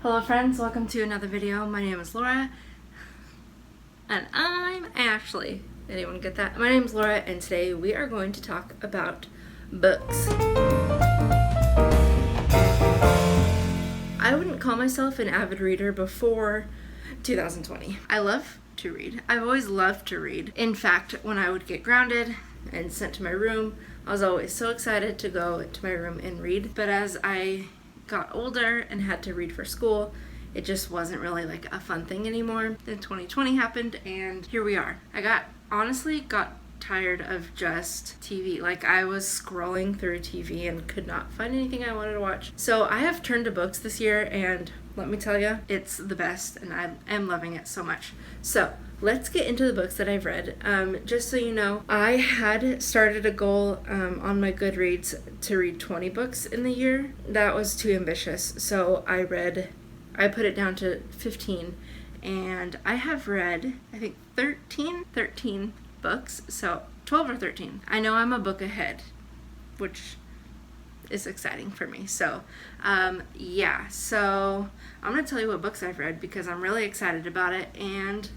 Hello friends, welcome to another video. My name is Laura, and I'm Ashley. Anyone get that? My name is Laura, and today we are going to talk about books. I wouldn't call myself an avid reader before 2020. I love to read. I've always loved to read. In fact, when I would get grounded and sent to my room, I was always so excited to go to my room and read. But as I got older and had to read for school, it just wasn't really like a fun thing anymore. Then 2020 happened and here we are. I honestly got tired of just TV. Like, I was scrolling through TV and could not find anything I wanted to watch. So I have turned to books this year, and let me tell you, it's the best and I am loving it so much. So let's get into the books that I've read. Just so you know, I had started a goal on my Goodreads to read 20 books in the year. That was too ambitious, so I put it down to 15, and I have read, I think, 13 books, so 12 or 13. I know I'm a book ahead, which is exciting for me. So yeah, so I'm gonna tell you what books I've read because I'm really excited about it, and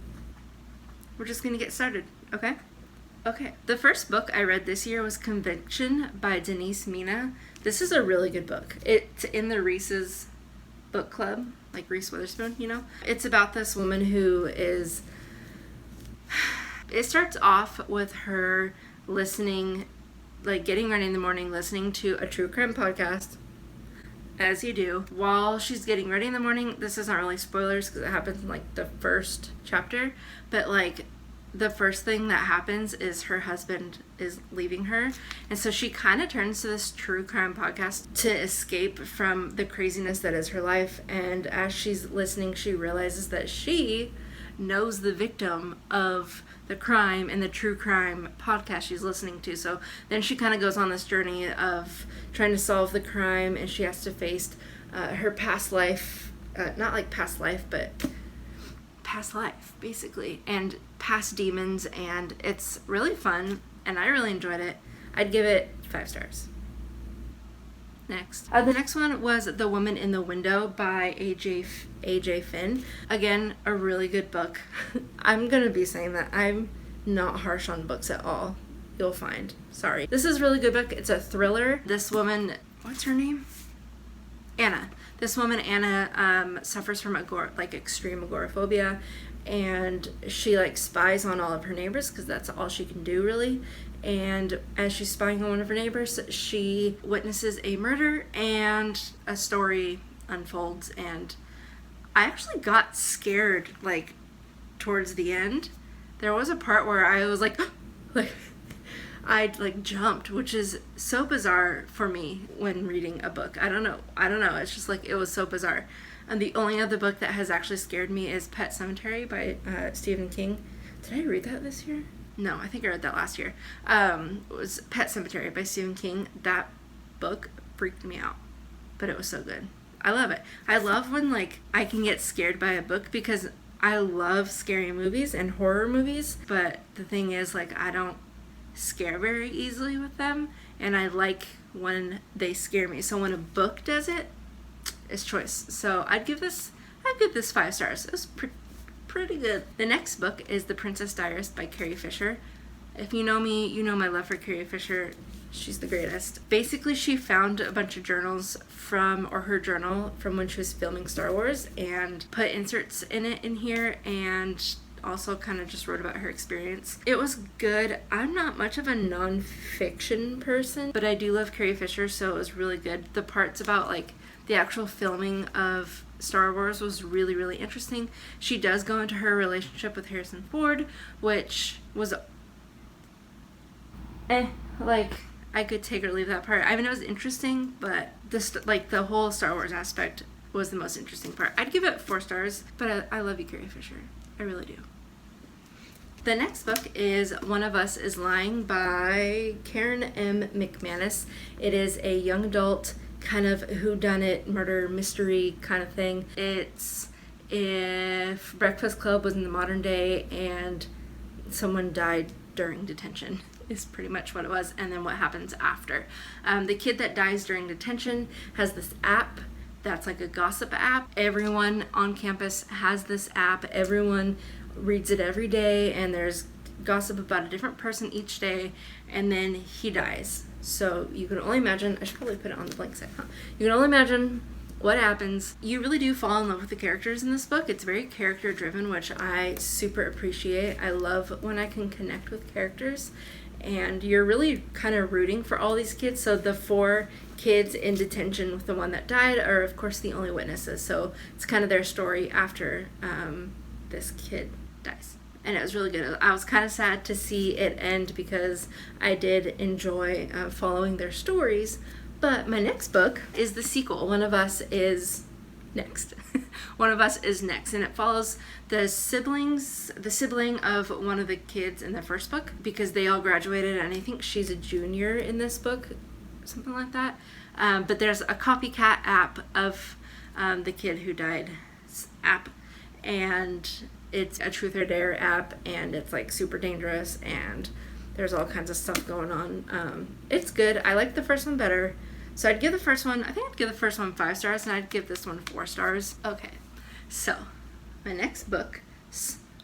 we're just gonna get started. Okay, the first book I read this year was Conviction by Denise Mina. This is a really good book. It's in the Reese's book club, like Reese Witherspoon, you know. It's about this woman who is, it starts off with her listening, like getting ready in the morning, listening to a true crime podcast, as you do, while she's getting ready in the morning. This isn't really spoilers because it happens in like the first chapter, but like the first thing that happens is her husband is leaving her, and so she kind of turns to this true crime podcast to escape from the craziness that is her life. And as she's listening, she realizes that she knows the victim of the crime in the true crime podcast she's listening to. So then she kind of goes on this journey of trying to solve the crime, and she has to face her past life, not like past life, but past life basically, and past demons, and it's really fun and I really enjoyed it. I'd give it 5 stars. Next. The next one was The Woman in the Window by A.J. Finn. Again, a really good book. I'm gonna be saying that I'm not harsh on books at all. You'll find. Sorry. This is a really good book. It's a thriller. This woman, what's her name? Anna. This woman, Anna, suffers from extreme agoraphobia, and she like spies on all of her neighbors because that's all she can do really. And as she's spying on one of her neighbors, she witnesses a murder and a story unfolds. And I actually got scared like towards the end. There was a part where I was like, I jumped, which is so bizarre for me when reading a book. I don't know. It's just like, it was so bizarre. And the only other book that has actually scared me is Pet Sematary by Stephen King. Did I read that this year? No, I think I read that last year. It was Pet Sematary by Stephen King. That book freaked me out, but it was so good. I love it. I love when like I can get scared by a book because I love scary movies and horror movies, but the thing is, like, I don't scare very easily with them, and I like when they scare me. So when a book does it, it's choice. So I'd give this 5 stars. It was pretty good. The next book is The Princess Diarist by Carrie Fisher. If you know me, you know my love for Carrie Fisher. She's the greatest. Basically, she found a bunch of journals her journal from when she was filming Star Wars, and put inserts in here, and also kind of just wrote about her experience. It was good. I'm not much of a non-fiction person, but I do love Carrie Fisher, so it was really good. The parts about like the actual filming of Star Wars was really, really interesting. She does go into her relationship with Harrison Ford, which was like, I could take or leave that part. I mean, it was interesting, but the whole Star Wars aspect was the most interesting part. I'd give it 4 stars, but I love you, Carrie Fisher. I really do. The next book is One of Us is Lying by Karen M. McManus. It is a young adult kind of whodunit murder mystery kind of thing. It's if Breakfast Club was in the modern day and someone died during detention, is pretty much what it was, and then what happens after. The kid that dies during detention has this app that's like a gossip app. Everyone on campus has this app. Everyone reads it every day, and there's gossip about a different person each day, and then he dies. So you can only imagine, I should probably put it on the blank side, huh? You can only imagine what happens. You really do fall in love with the characters in this book. It's very character driven, which I super appreciate. I love when I can connect with characters, and you're really kind of rooting for all these kids. So the 4 kids in detention with the one that died are, of course, the only witnesses. So it's kind of their story after this kid dies. And it was really good. I was kind of sad to see it end because I did enjoy following their stories. But my next book is the sequel. One of Us is next. One of Us is next. And it follows the sibling of one of the kids in the first book, because they all graduated, and I think she's a junior in this book, something like that. But there's a copycat app of the kid who died app, and it's a truth or dare app, and it's like super dangerous, and there's all kinds of stuff going on. It's good. I like the first one better. So I'd give the first one 5 stars, and I'd give this one 4 stars. Okay, so my next book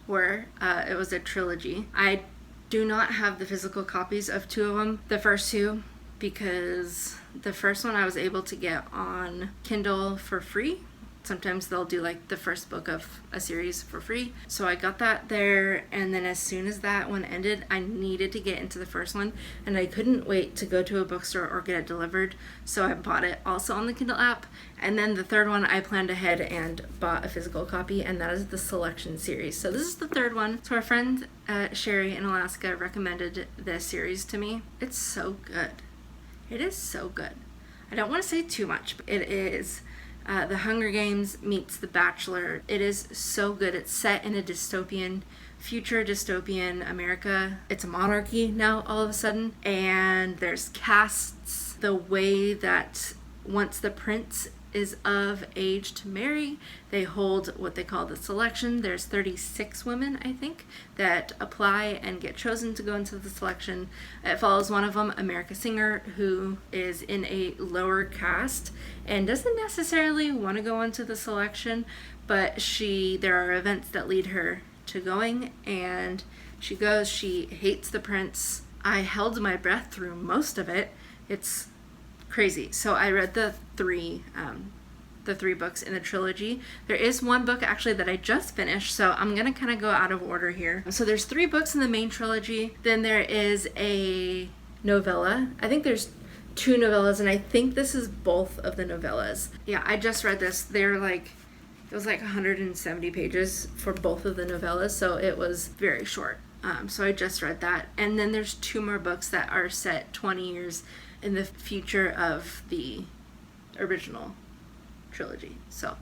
were, it was a trilogy. I do not have the physical copies of 2 of them, the first 2, because the first one I was able to get on Kindle for free. Sometimes they'll do like the first book of a series for free. So I got that there, and then as soon as that one ended, I needed to get into the first one, and I couldn't wait to go to a bookstore or get it delivered. So I bought it also on the Kindle app. And then the third one, I planned ahead and bought a physical copy, and that is the Selection series. So this is the third one. So our friend Sherry in Alaska recommended this series to me. It's so good. It is so good. I don't want to say too much, but it is The Hunger Games meets The Bachelor. It is so good. It's set in a future dystopian America. It's a monarchy now all of a sudden, and there's castes. The way that once the prince is of age to marry, they hold what they call the selection. There's 36 women, I think, that apply and get chosen to go into the selection. It follows one of them, America Singer, who is in a lower caste and doesn't necessarily want to go into the selection, but there are events that lead her to going, and she goes. She hates the prince. I held my breath through most of it. It's crazy. So I read the three books in the trilogy. There is one book actually that I just finished, so I'm gonna kind of go out of order here. So there's 3 books in the main trilogy. Then there is a novella. I think there's 2 novellas, and I think this is both of the novellas. Yeah, I just read this. It was like 170 pages for both of the novellas, so it was very short. So I just read that. And then there's 2 more books that are set 20 years in the future of the original trilogy. So,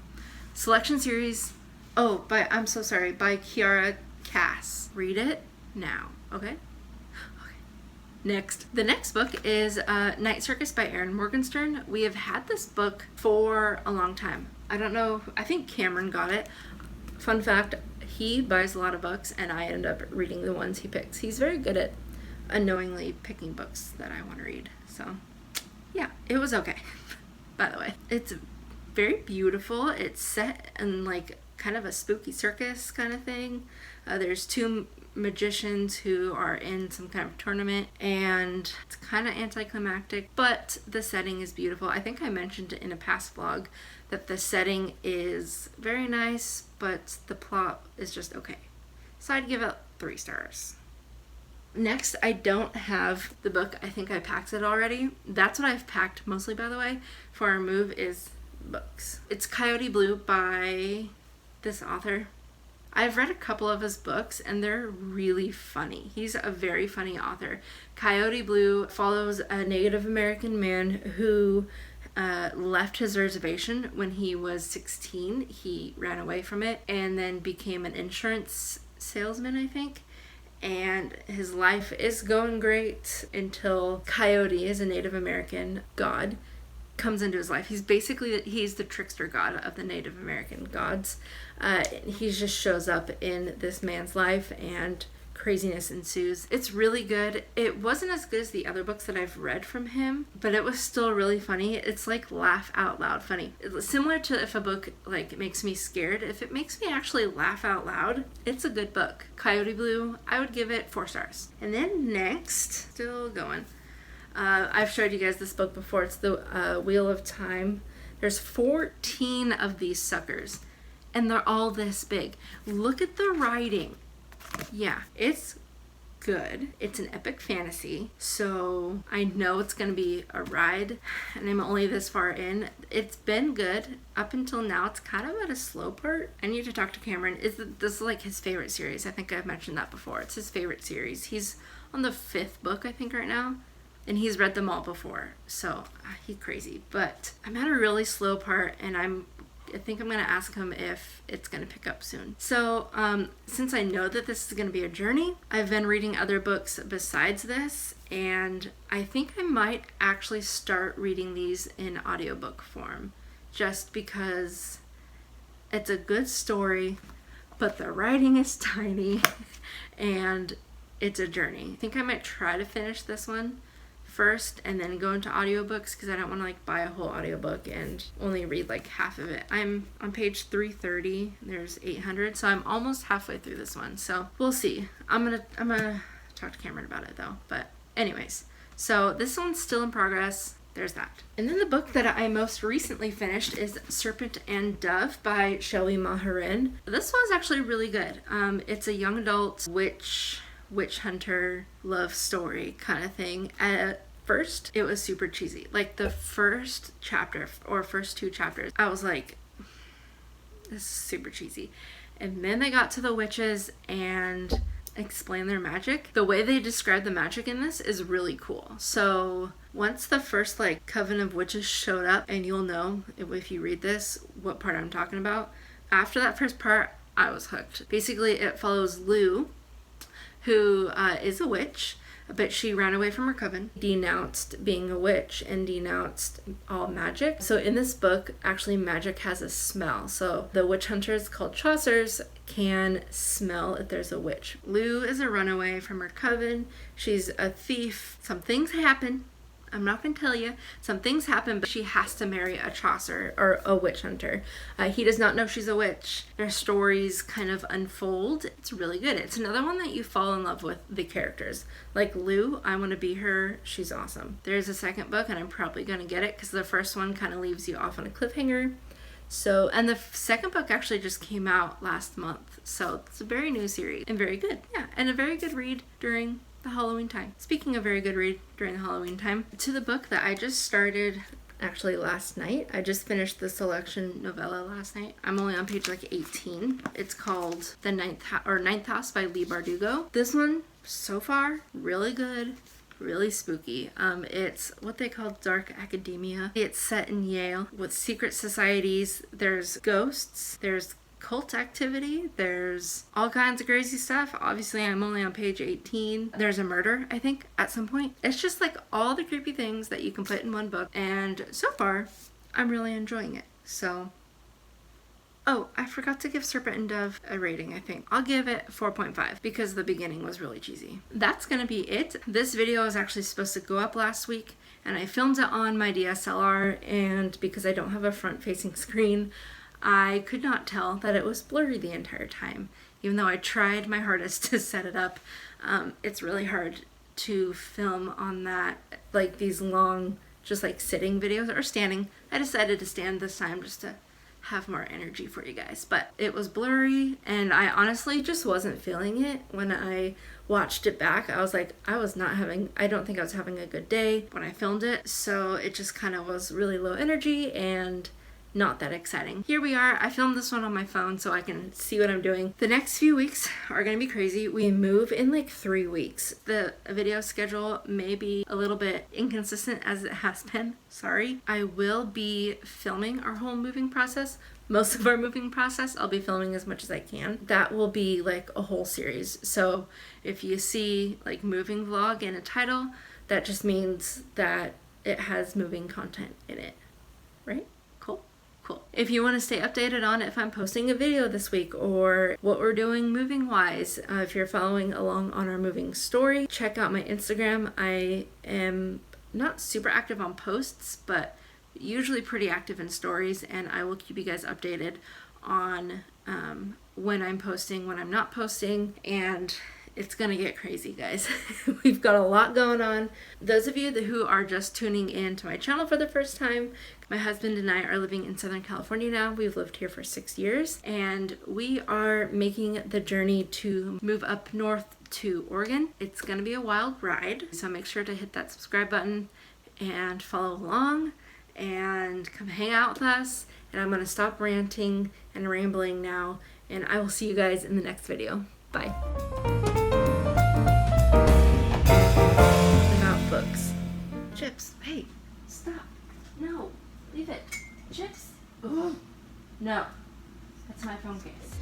Selection series. By Kiara Cass. Read it now, okay? Next. The next book is Night Circus by Erin Morgenstern. We have had this book for a long time. I don't know, I think Cameron got it. Fun fact, he buys a lot of books, and I end up reading the ones he picks. He's very good at unknowingly picking books that I want to read. So, yeah, it was okay. By the way, it's very beautiful. It's set in like kind of a spooky circus kind of thing. There's 2 magicians who are in some kind of tournament, and it's kind of anticlimactic, but the setting is beautiful. I think I mentioned in a past vlog that the setting is very nice, but the plot is just okay. So I'd give it 3 stars. Next, I don't have the book. I think I packed it already. That's what I've packed mostly, by the way, for our move is books. It's Coyote Blue by this author. I've read a couple of his books, and they're really funny. He's a very funny author. Coyote Blue follows a Native American man who left his reservation when he was 16. He ran away from it and then became an insurance salesman, I think. And his life is going great until Coyote, is a Native American god, comes into his life. He's the trickster god of the Native American gods. He just shows up in this man's life and craziness ensues. It's really good. It wasn't as good as the other books that I've read from him, but it was still really funny. It's like laugh out loud funny. It's similar to if a book like makes me scared. If it makes me actually laugh out loud, it's a good book. Coyote Blue, I would give it 4 stars. And then next, still going. I've showed you guys this book before. It's the Wheel of Time. There's 14 of these suckers, and they're all this big. Look at the writing. Yeah, it's good. It's an epic fantasy, so I know it's going to be a ride, and I'm only this far in. It's been good up until now. It's kind of at a slow part. I need to talk to Cameron. This is like his favorite series. I think I've mentioned that before. It's his favorite series. He's on the 5th book, I think, right now. And he's read them all before, so he's crazy. But I'm at a really slow part, and I think I'm going to ask him if it's going to pick up soon. So since I know that this is going to be a journey, I've been reading other books besides this, and I think I might actually start reading these in audiobook form, just because it's a good story, but the writing is tiny, and it's a journey. I think I might try to finish this one first and then go into audiobooks, because I don't want to like buy a whole audiobook and only read like half of it. I'm on page 330. There's 800, so I'm almost halfway through this one. So we'll see. I'm gonna talk to Cameron about it though. But anyways, so this one's still in progress. There's that. And then the book that I most recently finished is Serpent and Dove by Shelby Maharin. This one's actually really good. It's a young adult witch hunter love story kind of thing. First, it was super cheesy. Like the first chapter or first 2 chapters, I was like, this is super cheesy. And then they got to the witches and explained their magic. The way they describe the magic in this is really cool. So once the first like coven of witches showed up, and you'll know if you read this what part I'm talking about. After that first part, I was hooked. Basically, it follows Lou, who is a witch, but she ran away from her coven, denounced being a witch, and denounced all magic. So in this book, actually magic has a smell. So the witch hunters called Chaucers can smell if there's a witch. Lou is a runaway from her coven. She's a thief. Some things happen. I'm not going to tell you. Some things happen, but she has to marry a Chaucer, or a witch hunter. He does not know she's a witch. Their stories kind of unfold. It's really good. It's another one that you fall in love with the characters. Like Lou, I want to be her. She's awesome. There's a second book, and I'm probably going to get it because the first one kind of leaves you off on a cliffhanger. So, and the second book actually just came out last month. So it's a very new series and very good. Yeah, and a very good read during the Halloween time. Speaking of very good read during the Halloween time, to the book that I just started actually last night. I just finished the selection novella last night. I'm only on page like 18. It's called The Ninth House by Leigh Bardugo. This one so far really good, really spooky. It's what they call dark academia. It's set in Yale with secret societies. There's ghosts. There's cult activity. There's all kinds of crazy stuff. Obviously, I'm only on page 18. There's a murder, I think, at some point. It's just like all the creepy things that you can put in one book. And so far, I'm really enjoying it. So, oh, I forgot to give Serpent and Dove a rating, I think. I'll give it 4.5 because the beginning was really cheesy. That's gonna be it. This video was actually supposed to go up last week, and I filmed it on my DSLR, and because I don't have a front-facing screen, I could not tell that it was blurry the entire time. Even though I tried my hardest to set it up, it's really hard to film on that, like these long, just like sitting videos or standing. I decided to stand this time just to have more energy for you guys. But it was blurry, and I honestly just wasn't feeling it. When I watched it back, I was like, I don't think I was having a good day when I filmed it. So it just kind of was really low energy and not that exciting. Here we are. I filmed this one on my phone so I can see what I'm doing. The next few weeks are gonna be crazy. We move in like 3 weeks. The video schedule may be a little bit inconsistent as it has been. Sorry. I will be filming our whole moving process. Most of our moving process, I'll be filming as much as I can. That will be like a whole series. So if you see like moving vlog in a title, that just means that it has moving content in it, right? Cool. If you want to stay updated on if I'm posting a video this week or what we're doing moving wise, if you're following along on our moving story, check out my Instagram. I am not super active on posts, but usually pretty active in stories, and I will keep you guys updated on when I'm posting, when I'm not posting, and it's gonna get crazy, guys. We've got a lot going on. Those of you who are just tuning in to my channel for the first time, my husband and I are living in Southern California now. We've lived here for 6 years, and we are making the journey to move up north to Oregon. It's gonna be a wild ride, so make sure to hit that subscribe button and follow along and come hang out with us. And I'm gonna stop ranting and rambling now, and I will see you guys in the next video. Bye. About books. Chips. Hey, stop. No, leave it. Chips. Ooh. No. That's my phone case.